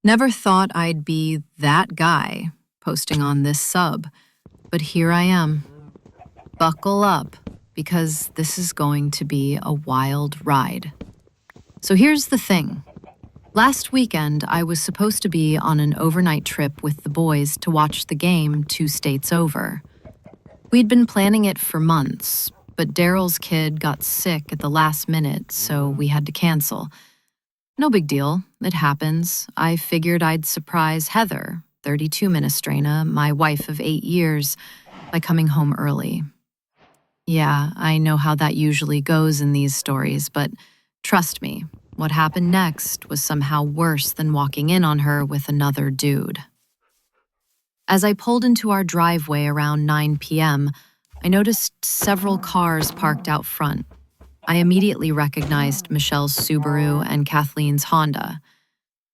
Never thought I'd be that guy posting on this sub, but here I am. Buckle up, because this is going to be a wild ride. So here's the thing. Last weekend, I was supposed to be on an overnight trip with the boys to watch the game 2 states over. We'd been planning it for months, but Daryl's kid got sick at the last minute, so we had to cancel. No big deal, it happens. I figured I'd surprise Heather, 32 Minestrina, my wife of 8 years, by coming home early. Yeah, I know how that usually goes in these stories, but trust me, what happened next was somehow worse than walking in on her with another dude. As I pulled into our driveway around 9 p.m., I noticed several cars parked out front. I immediately recognized Michelle's Subaru and Kathleen's Honda.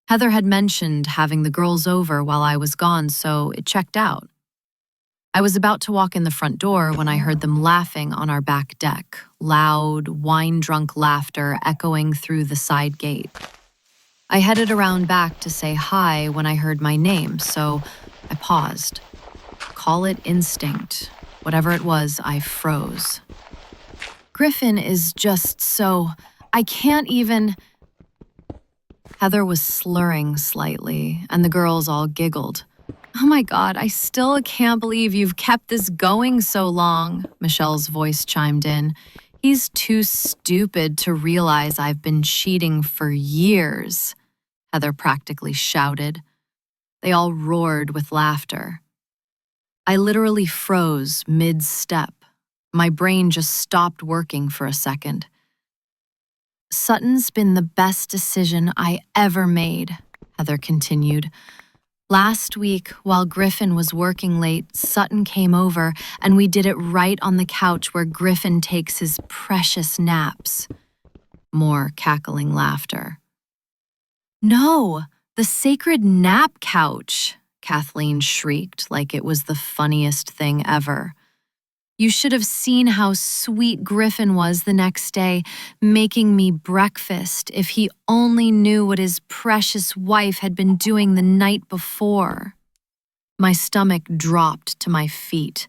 Heather had mentioned having the girls over while I was gone, so it checked out. I was about to walk in the front door when I heard them laughing on our back deck, loud, wine-drunk laughter echoing through the side gate. I headed around back to say hi when I heard my name, so I paused. Call it instinct. Whatever it was, I froze. Griffin is just so... I can't even... Heather was slurring slightly, and the girls all giggled. Oh my God, I still can't believe you've kept this going so long, Michelle's voice chimed in. He's too stupid to realize I've been cheating for years, Heather practically shouted. They all roared with laughter. I literally froze mid-step. My brain just stopped working for a second. Sutton's been the best decision I ever made, Heather continued. Last week, while Griffin was working late, Sutton came over and we did it right on the couch where Griffin takes his precious naps. More cackling laughter. No, the sacred nap couch, Kathleen shrieked like it was the funniest thing ever. You should have seen how sweet Griffin was the next day, making me breakfast if he only knew what his precious wife had been doing the night before. My stomach dropped to my feet.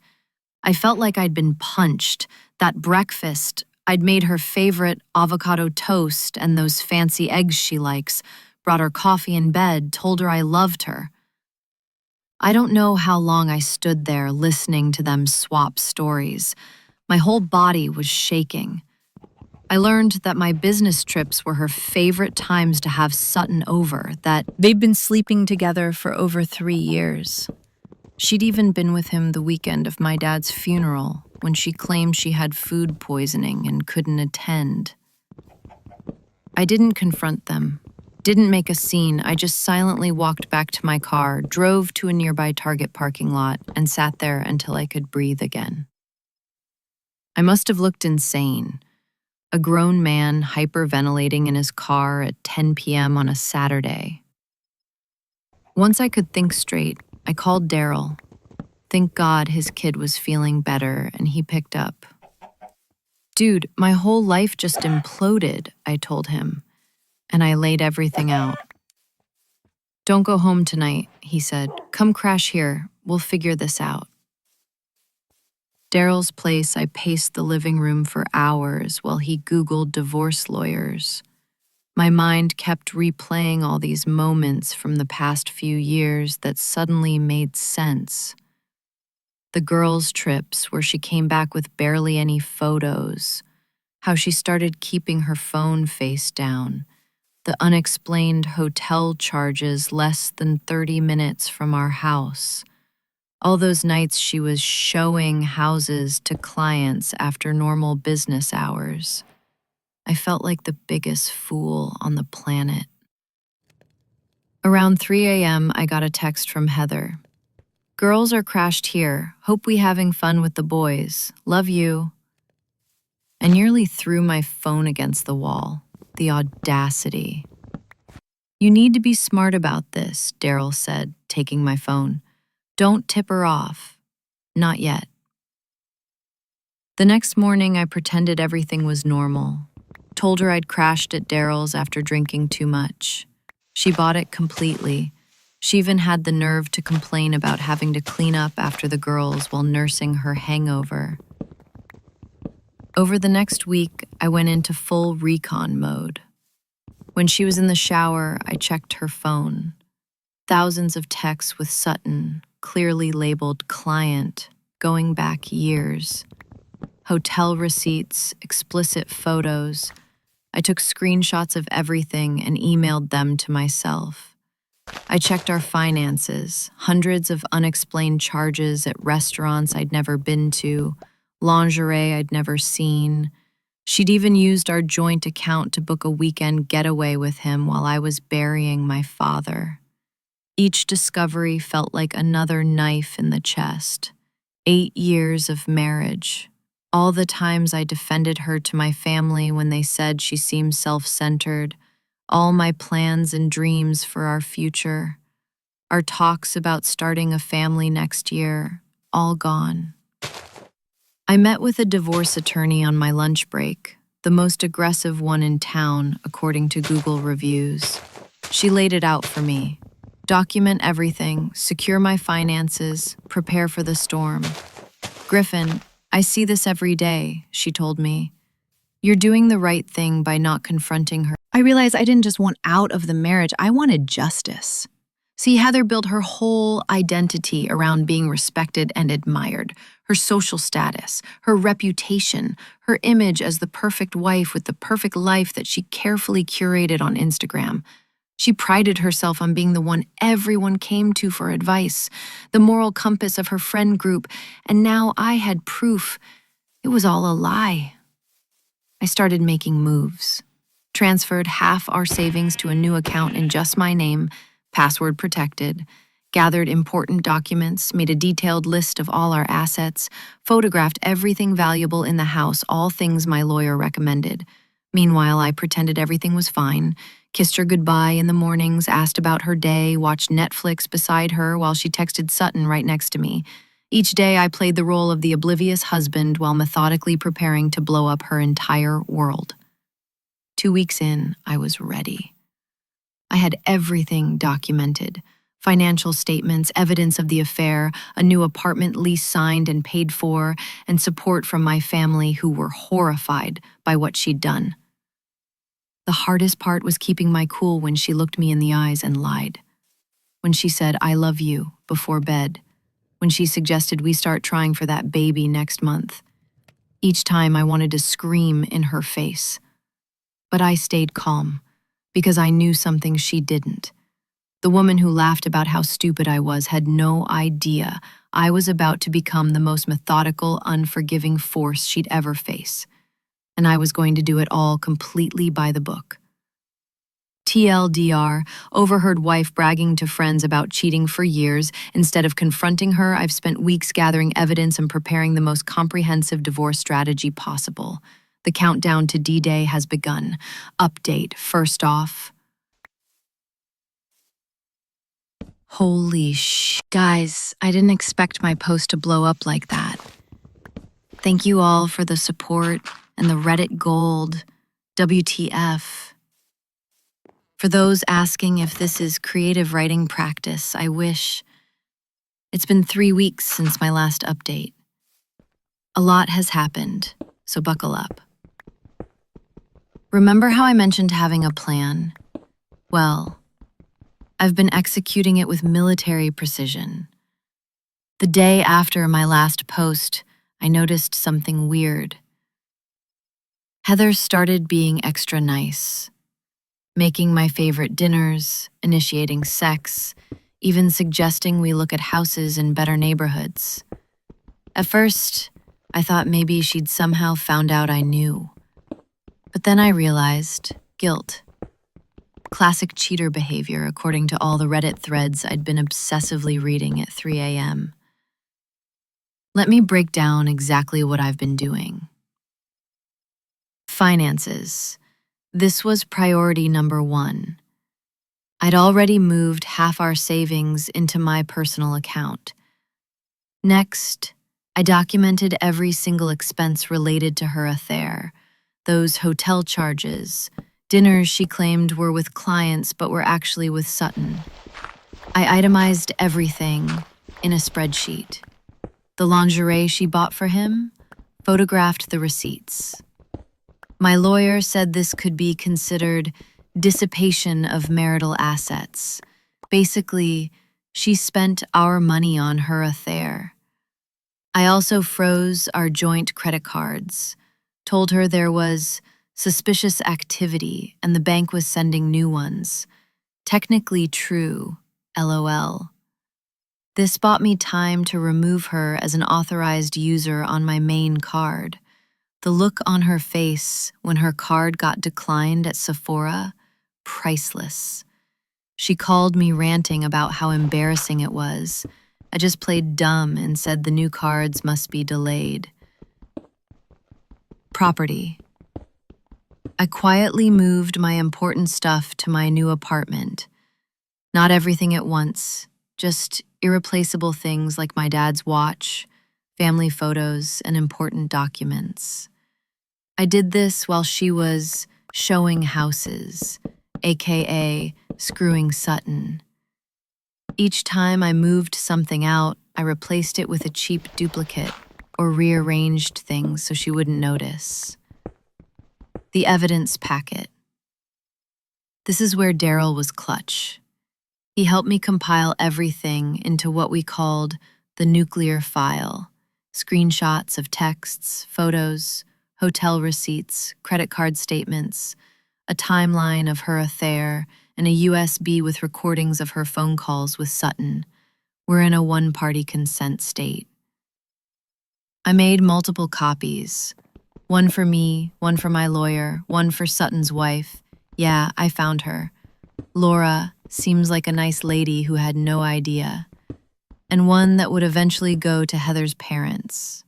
I felt like I'd been punched. That breakfast, I'd made her favorite avocado toast and those fancy eggs she likes, brought her coffee in bed, told her I loved her. I don't know how long I stood there listening to them swap stories. My whole body was shaking. I learned that my business trips were her favorite times to have Sutton over, that they'd been sleeping together for over 3 years. She'd even been with him the weekend of my dad's funeral, when she claimed she had food poisoning and couldn't attend. I didn't confront them. Didn't make a scene. I just silently walked back to my car, drove to a nearby Target parking lot, and sat there until I could breathe again. I must have looked insane. A grown man hyperventilating in his car at 10 p.m. on a Saturday. Once I could think straight, I called Daryl. Thank God his kid was feeling better and he picked up. Dude, my whole life just imploded, I told him. And I laid everything out. Don't go home tonight, he said. Come crash here. We'll figure this out. Daryl's place, I paced the living room for hours while he Googled divorce lawyers. My mind kept replaying all these moments from the past few years that suddenly made sense. The girls' trips where she came back with barely any photos, how she started keeping her phone face down, the unexplained hotel charges less than 30 minutes from our house. All those nights she was showing houses to clients after normal business hours. I felt like the biggest fool on the planet. Around 3 a.m., I got a text from Heather. Girls are crashed here. Hope we having fun with the boys. Love you. I nearly threw my phone against the wall. The audacity. You need to be smart about this, Daryl said, taking my phone. Don't tip her off. Not yet. The next morning, I pretended everything was normal. Told her I'd crashed at Daryl's after drinking too much. She bought it completely. She even had the nerve to complain about having to clean up after the girls while nursing her hangover. Over the next week, I went into full recon mode. When she was in the shower, I checked her phone. Thousands of texts with Sutton, clearly labeled client, going back years. Hotel receipts, explicit photos. I took screenshots of everything and emailed them to myself. I checked our finances, hundreds of unexplained charges at restaurants I'd never been to, lingerie I'd never seen. She'd even used our joint account to book a weekend getaway with him while I was burying my father. Each discovery felt like another knife in the chest. 8 years of marriage. All the times I defended her to my family when they said she seemed self-centered. All my plans and dreams for our future. Our talks about starting a family next year. All gone. I met with a divorce attorney on my lunch break, the most aggressive one in town, according to Google reviews. She laid it out for me. Document everything, secure my finances, prepare for the storm. Griffin, I see this every day, she told me. You're doing the right thing by not confronting her. I realized I didn't just want out of the marriage, I wanted justice. See, Heather built her whole identity around being respected and admired. Her social status, her reputation, her image as the perfect wife with the perfect life that she carefully curated on Instagram. She prided herself on being the one everyone came to for advice, the moral compass of her friend group, and now I had proof it was all a lie. I started making moves. Transferred half our savings to a new account in just my name, password protected, gathered important documents, made a detailed list of all our assets, photographed everything valuable in the house, all things my lawyer recommended. Meanwhile, I pretended everything was fine, kissed her goodbye in the mornings, asked about her day, watched Netflix beside her while she texted Sutton right next to me. Each day I played the role of the oblivious husband while methodically preparing to blow up her entire world. 2 weeks in, I was ready. I had everything documented. Financial statements, evidence of the affair, a new apartment lease signed and paid for, and support from my family who were horrified by what she'd done. The hardest part was keeping my cool when she looked me in the eyes and lied. When she said, "I love you," before bed. When she suggested we start trying for that baby next month. Each time I wanted to scream in her face. But I stayed calm, because I knew something she didn't. The woman who laughed about how stupid I was had no idea I was about to become the most methodical, unforgiving force she'd ever face. And I was going to do it all completely by the book. TLDR, overheard wife bragging to friends about cheating for years. Instead of confronting her, I've spent weeks gathering evidence and preparing the most comprehensive divorce strategy possible. The countdown to D-Day has begun. Update, first off. Holy sh... Guys, I didn't expect my post to blow up like that. Thank you all for the support and the Reddit gold. WTF. For those asking if this is creative writing practice, I wish. It's been 3 weeks since my last update. A lot has happened, so buckle up. Remember how I mentioned having a plan? Well, I've been executing it with military precision. The day after my last post, I noticed something weird. Heather started being extra nice, making my favorite dinners, initiating sex, even suggesting we look at houses in better neighborhoods. At first, I thought maybe she'd somehow found out I knew. But then I realized guilt. Classic cheater behavior, according to all the Reddit threads I'd been obsessively reading at 3 a.m. Let me break down exactly what I've been doing. Finances. This was priority number 1. I'd already moved half our savings into my personal account. Next, I documented every single expense related to her affair. Those hotel charges, Dinners she claimed were with clients but were actually with Sutton. I itemized everything in a spreadsheet. The lingerie she bought for him, photographed the receipts. My lawyer said this could be considered dissipation of marital assets. Basically, she spent our money on her affair. I also froze our joint credit cards, told her there was suspicious activity and the bank was sending new ones. Technically true, LOL. This bought me time to remove her as an authorized user on my main card. The look on her face when her card got declined at Sephora, priceless. She called me ranting about how embarrassing it was. I just played dumb and said the new cards must be delayed. Property. I quietly moved my important stuff to my new apartment. Not everything at once, just irreplaceable things like my dad's watch, family photos, and important documents. I did this while she was showing houses, aka screwing Sutton. Each time I moved something out, I replaced it with a cheap duplicate or rearranged things so she wouldn't notice. The evidence packet. This is where Daryl was clutch. He helped me compile everything into what we called the nuclear file. Screenshots of texts, photos, hotel receipts, credit card statements, a timeline of her affair, and a USB with recordings of her phone calls with Sutton. We're in a one-party consent state. I made multiple copies. One for me, one for my lawyer, one for Sutton's wife. Yeah, I found her. Laura seems like a nice lady who had no idea. And one that would eventually go to Heather's parents.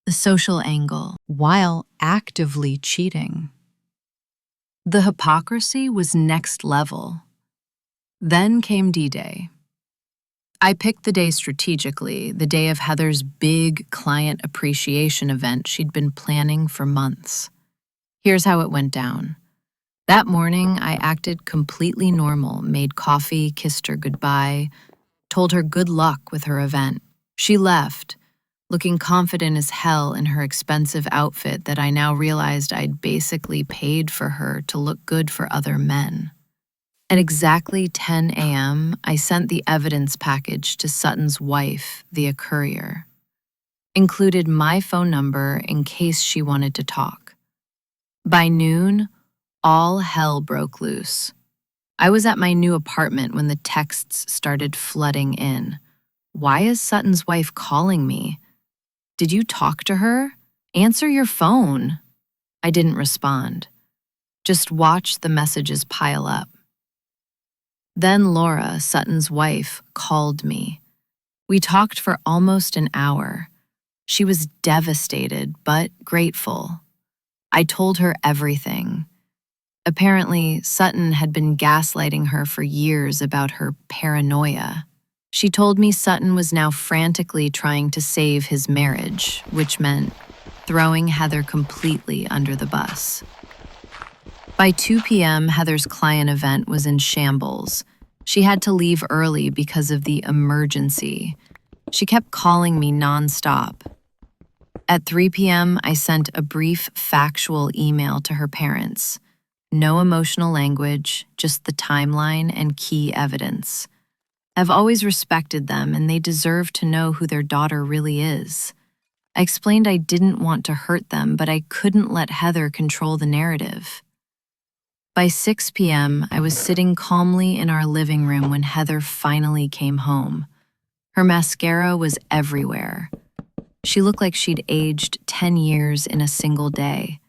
The social angle, while actively cheating. The hypocrisy was next level. Then came D-Day. I picked the day strategically, the day of Heather's big client appreciation event she'd been planning for months. Here's how it went down. That morning, I acted completely normal, made coffee, kissed her goodbye, told her good luck with her event. She left, looking confident as hell in her expensive outfit that I now realized I'd basically paid for her to look good for other men. At exactly 10 a.m., I sent the evidence package to Sutton's wife via courier. Included my phone number in case she wanted to talk. By noon, all hell broke loose. I was at my new apartment when the texts started flooding in. Why is Sutton's wife calling me? Did you talk to her? Answer your phone. I didn't respond. Just watched the messages pile up. Then Laura, Sutton's wife, called me. We talked for almost an hour. She was devastated, but grateful. I told her everything. Apparently, Sutton had been gaslighting her for years about her paranoia. She told me Sutton was now frantically trying to save his marriage, which meant throwing Heather completely under the bus. By 2 p.m., Heather's client event was in shambles. She had to leave early because of the emergency. She kept calling me nonstop. At 3 p.m., I sent a brief factual email to her parents. No emotional language, just the timeline and key evidence. I've always respected them, and they deserve to know who their daughter really is. I explained I didn't want to hurt them, but I couldn't let Heather control the narrative. By 6 p.m., I was sitting calmly in our living room when Heather finally came home. Her mascara was everywhere. She looked like she'd aged 10 years in a single day.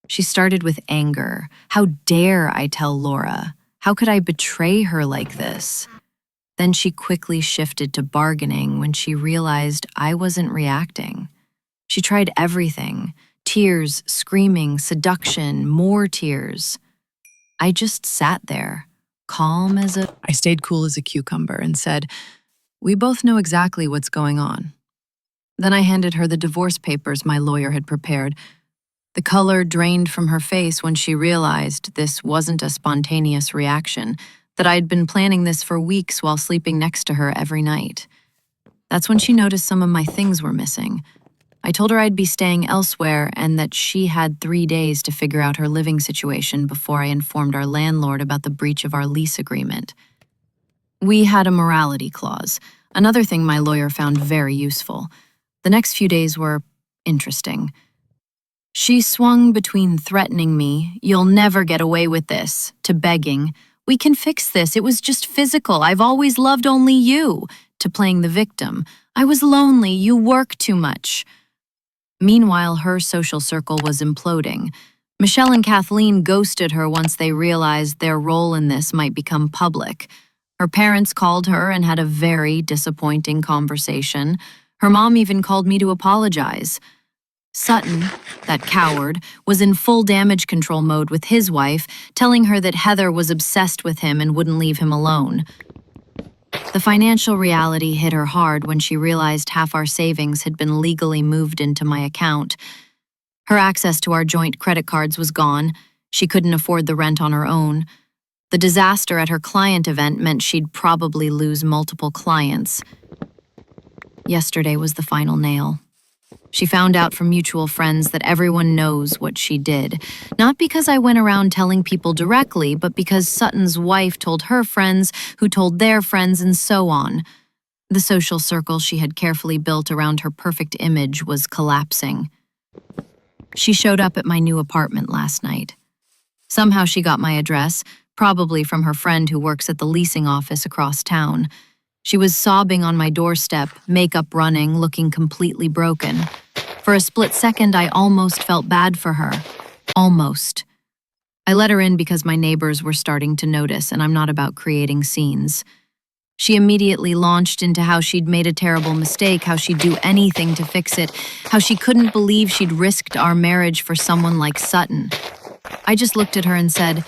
She started with anger. How dare I tell Laura? How could I betray her like this? Then she quickly shifted to bargaining when she realized I wasn't reacting. She tried everything: tears, screaming, seduction, more tears. I just sat there, calm as a... I stayed cool as a cucumber and said, "We both know exactly what's going on." Then I handed her the divorce papers my lawyer had prepared. The color drained from her face when she realized this wasn't a spontaneous reaction, that I'd been planning this for weeks while sleeping next to her every night. That's when she noticed some of my things were missing. I told her I'd be staying elsewhere and that she had 3 days to figure out her living situation before I informed our landlord about the breach of our lease agreement. We had a morality clause, another thing my lawyer found very useful. The next few days were interesting. She swung between threatening me, "You'll never get away with this," to begging, "We can fix this, it was just physical, I've always loved only you," to playing the victim, "I was lonely, you work too much." Meanwhile, her social circle was imploding. Michelle and Kathleen ghosted her once they realized their role in this might become public. Her parents called her and had a very disappointing conversation. Her mom even called me to apologize. Sutton, that coward, was in full damage control mode with his wife, telling her that Heather was obsessed with him and wouldn't leave him alone. The financial reality hit her hard when she realized half our savings had been legally moved into my account. Her access to our joint credit cards was gone. She couldn't afford the rent on her own. The disaster at her client event meant she'd probably lose multiple clients. Yesterday was the final nail. She found out from mutual friends that everyone knows what she did, not because I went around telling people directly, but because Sutton's wife told her friends, who told their friends, and so on. The social circle she had carefully built around her perfect image was collapsing. She showed up at my new apartment last night. Somehow she got my address, probably from her friend who works at the leasing office across town. She was sobbing on my doorstep, makeup running, looking completely broken. For a split second, I almost felt bad for her. Almost. I let her in because my neighbors were starting to notice, and I'm not about creating scenes. She immediately launched into how she'd made a terrible mistake, how she'd do anything to fix it, how she couldn't believe she'd risked our marriage for someone like Sutton. I just looked at her and said,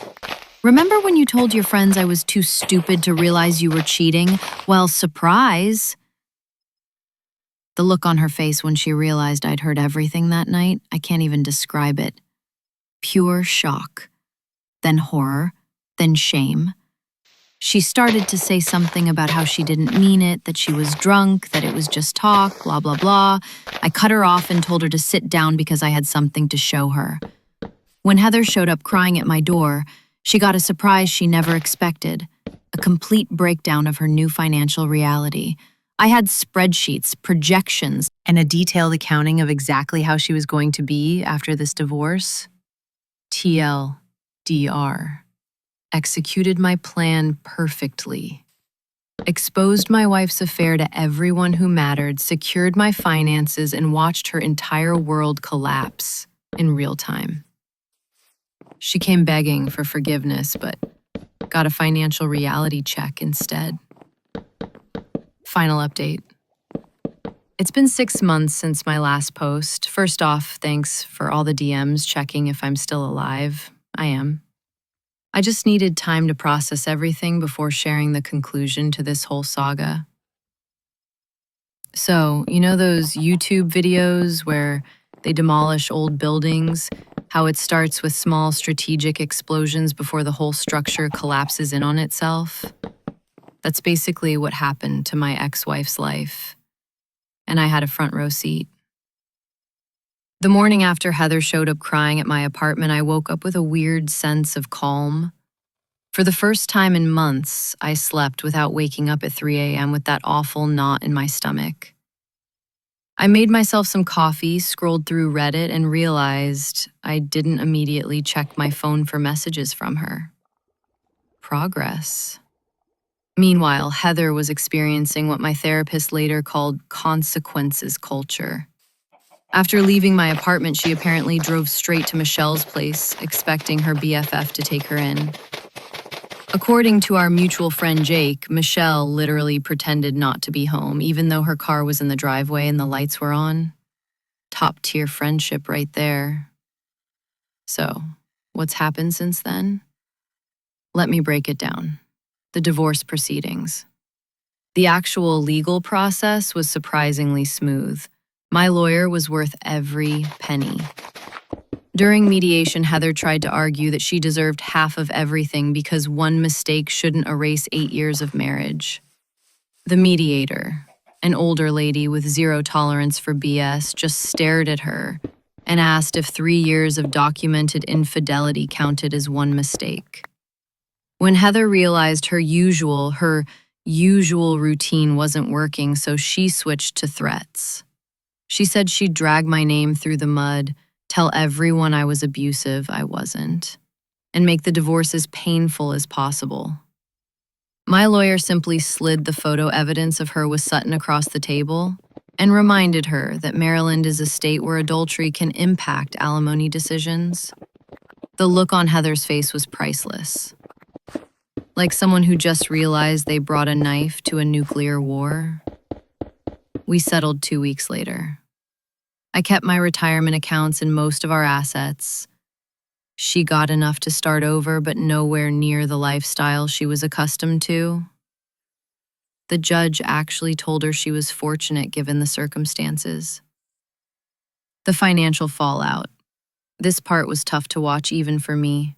"Remember when you told your friends I was too stupid to realize you were cheating? Well, surprise." The look on her face when she realized I'd heard everything that night, I can't even describe it. Pure shock. Then horror. Then shame. She started to say something about how she didn't mean it, that she was drunk, that it was just talk, blah, blah, blah. I cut her off and told her to sit down because I had something to show her. When Heather showed up crying at my door, she got a surprise she never expected, a complete breakdown of her new financial reality. I had spreadsheets, projections, and a detailed accounting of exactly how she was going to be after this divorce. TLDR. Executed my plan perfectly. Exposed my wife's affair to everyone who mattered, secured my finances, and watched her entire world collapse in real time. She came begging for forgiveness, but got a financial reality check instead. Final update. It's been 6 months since my last post. First off, thanks for all the DMs checking if I'm still alive. I am. I just needed time to process everything before sharing the conclusion to this whole saga. So, you know those YouTube videos where they demolish old buildings? How it starts with small strategic explosions before the whole structure collapses in on itself? That's basically what happened to my ex-wife's life. And I had a front row seat. The morning after Heather showed up crying at my apartment, I woke up with a weird sense of calm. For the first time in months, I slept without waking up at 3 a.m. with that awful knot in my stomach. I made myself some coffee, scrolled through Reddit, and realized I didn't immediately check my phone for messages from her. Progress. Meanwhile, Heather was experiencing what my therapist later called consequences culture. After leaving my apartment, she apparently drove straight to Michelle's place, expecting her BFF to take her in. According to our mutual friend Jake, Michelle literally pretended not to be home, even though her car was in the driveway and the lights were on. Top-tier friendship right there. So, what's happened since then? Let me break it down. The divorce proceedings. The actual legal process was surprisingly smooth. My lawyer was worth every penny. During mediation, Heather tried to argue that she deserved half of everything because one mistake shouldn't erase 8 years of marriage. The mediator, an older lady with zero tolerance for BS, just stared at her and asked if 3 years of documented infidelity counted as one mistake. When Heather realized her usual routine wasn't working, so she switched to threats. She said she'd drag my name through the mud, tell everyone I was abusive, I wasn't, and make the divorce as painful as possible. My lawyer simply slid the photo evidence of her with Sutton across the table and reminded her that Maryland is a state where adultery can impact alimony decisions. The look on Heather's face was priceless. Like someone who just realized they brought a knife to a nuclear war. We settled 2 weeks later. I kept my retirement accounts and most of our assets. She got enough to start over, but nowhere near the lifestyle she was accustomed to. The judge actually told her she was fortunate given the circumstances. The financial fallout. This part was tough to watch even for me.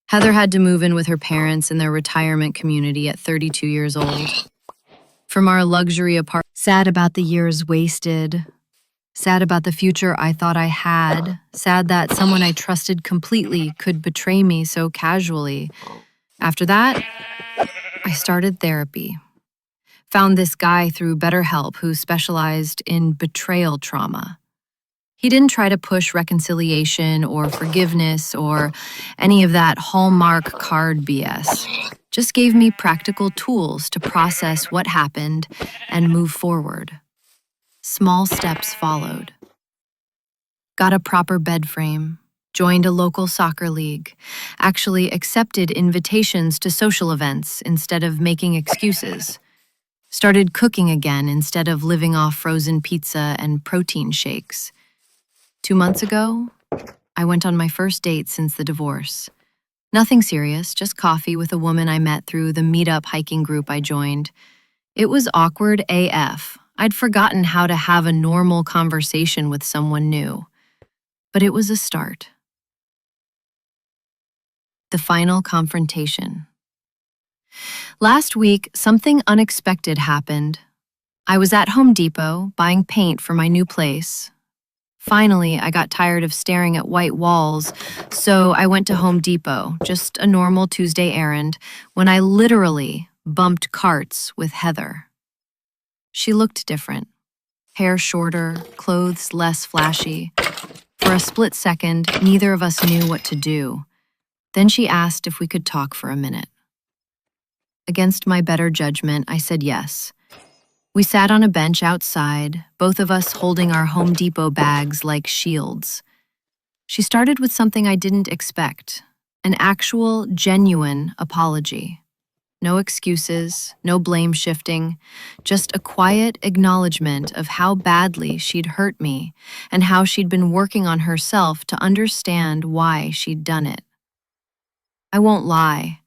Heather had to move in with her parents in their retirement community at 32 years old. From our luxury apartment, sad about the years wasted, sad about the future I thought I had, sad that someone I trusted completely could betray me so casually. After that, I started therapy. Found this guy through BetterHelp who specialized in betrayal trauma. He didn't try to push reconciliation or forgiveness or any of that Hallmark card BS. Just gave me practical tools to process what happened and move forward. Small steps followed. Got a proper bed frame, joined a local soccer league, actually accepted invitations to social events instead of making excuses. Started cooking again instead of living off frozen pizza and protein shakes. 2 months ago, I went on my first date since the divorce. Nothing serious, just coffee with a woman I met through the meetup hiking group I joined. It was awkward AF. I'd forgotten how to have a normal conversation with someone new. But it was a start. The final confrontation. Last week, something unexpected happened. I was at Home Depot buying paint for my new place. Finally, I got tired of staring at white walls, so I went to Home Depot, just a normal Tuesday errand, when I literally bumped carts with Heather. She looked different. Hair shorter, clothes less flashy. For a split second, neither of us knew what to do. Then she asked if we could talk for a minute. Against my better judgment, I said yes. We sat on a bench outside, both of us holding our Home Depot bags like shields. She started with something I didn't expect, an actual, genuine apology. No excuses, no blame shifting, just a quiet acknowledgement of how badly she'd hurt me and how she'd been working on herself to understand why she'd done it. I won't lie.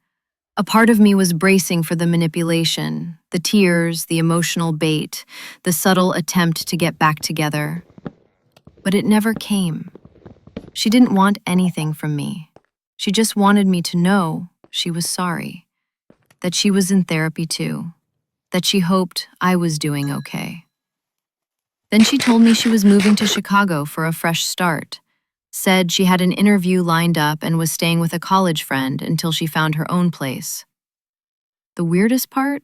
A part of me was bracing for the manipulation, the tears, the emotional bait, the subtle attempt to get back together. But it never came. She didn't want anything from me. She just wanted me to know she was sorry, that she was in therapy too, that she hoped I was doing okay. Then she told me she was moving to Chicago for a fresh start. Said she had an interview lined up and was staying with a college friend until she found her own place. The weirdest part?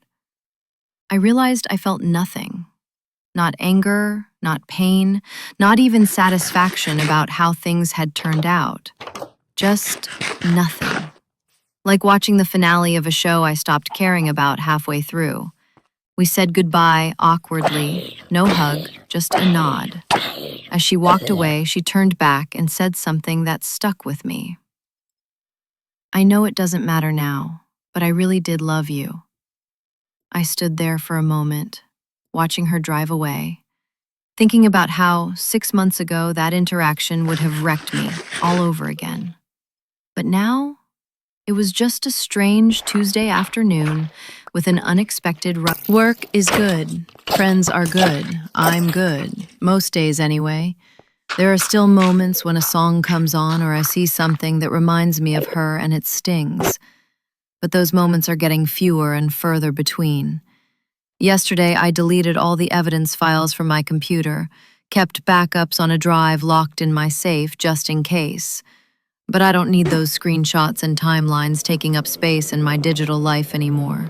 I realized I felt nothing. Not anger, not pain, not even satisfaction about how things had turned out. Just nothing. Like watching the finale of a show I stopped caring about halfway through. We said goodbye awkwardly, no hug, just a nod. As she walked away, she turned back and said something that stuck with me. I know it doesn't matter now, but I really did love you. I stood there for a moment, watching her drive away, thinking about how 6 months ago that interaction would have wrecked me all over again. But now, it was just a strange Tuesday afternoon with an unexpected Work is good. Friends are good. I'm good. Most days anyway. There are still moments when a song comes on or I see something that reminds me of her and it stings, but those moments are getting fewer and further between. Yesterday, I deleted all the evidence files from my computer, kept backups on a drive locked in my safe just in case. But I don't need those screenshots and timelines taking up space in my digital life anymore.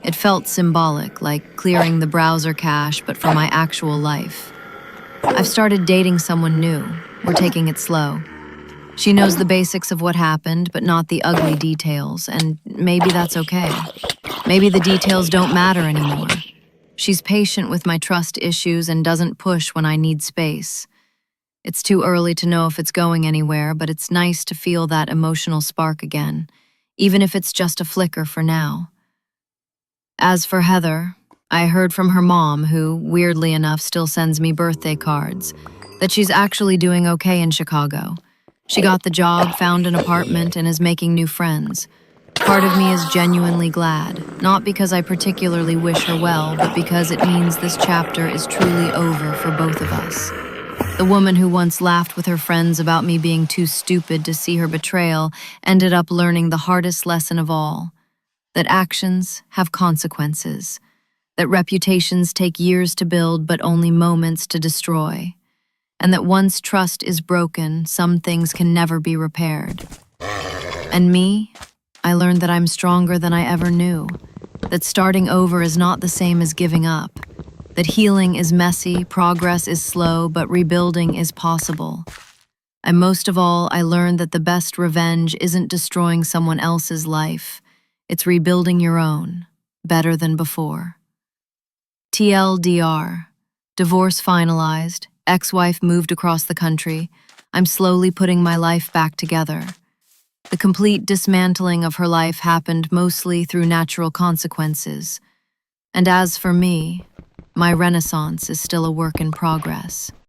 It felt symbolic, like clearing the browser cache, but for my actual life. I've started dating someone new. We're taking it slow. She knows the basics of what happened, but not the ugly details, and maybe that's okay. Maybe the details don't matter anymore. She's patient with my trust issues and doesn't push when I need space. It's too early to know if it's going anywhere, but it's nice to feel that emotional spark again, even if it's just a flicker for now. As for Heather, I heard from her mom, who, weirdly enough, still sends me birthday cards, that she's actually doing okay in Chicago. She got the job, found an apartment, and is making new friends. Part of me is genuinely glad, not because I particularly wish her well, but because it means this chapter is truly over for both of us. The woman who once laughed with her friends about me being too stupid to see her betrayal ended up learning the hardest lesson of all, that actions have consequences, that reputations take years to build but only moments to destroy, and that once trust is broken, some things can never be repaired. And me? I learned that I'm stronger than I ever knew, that starting over is not the same as giving up, that healing is messy, progress is slow, but rebuilding is possible. And most of all, I learned that the best revenge isn't destroying someone else's life, it's rebuilding your own, better than before. TLDR. Divorce finalized, ex-wife moved across the country. I'm slowly putting my life back together. The complete dismantling of her life happened mostly through natural consequences. And as for me, my renaissance is still a work in progress.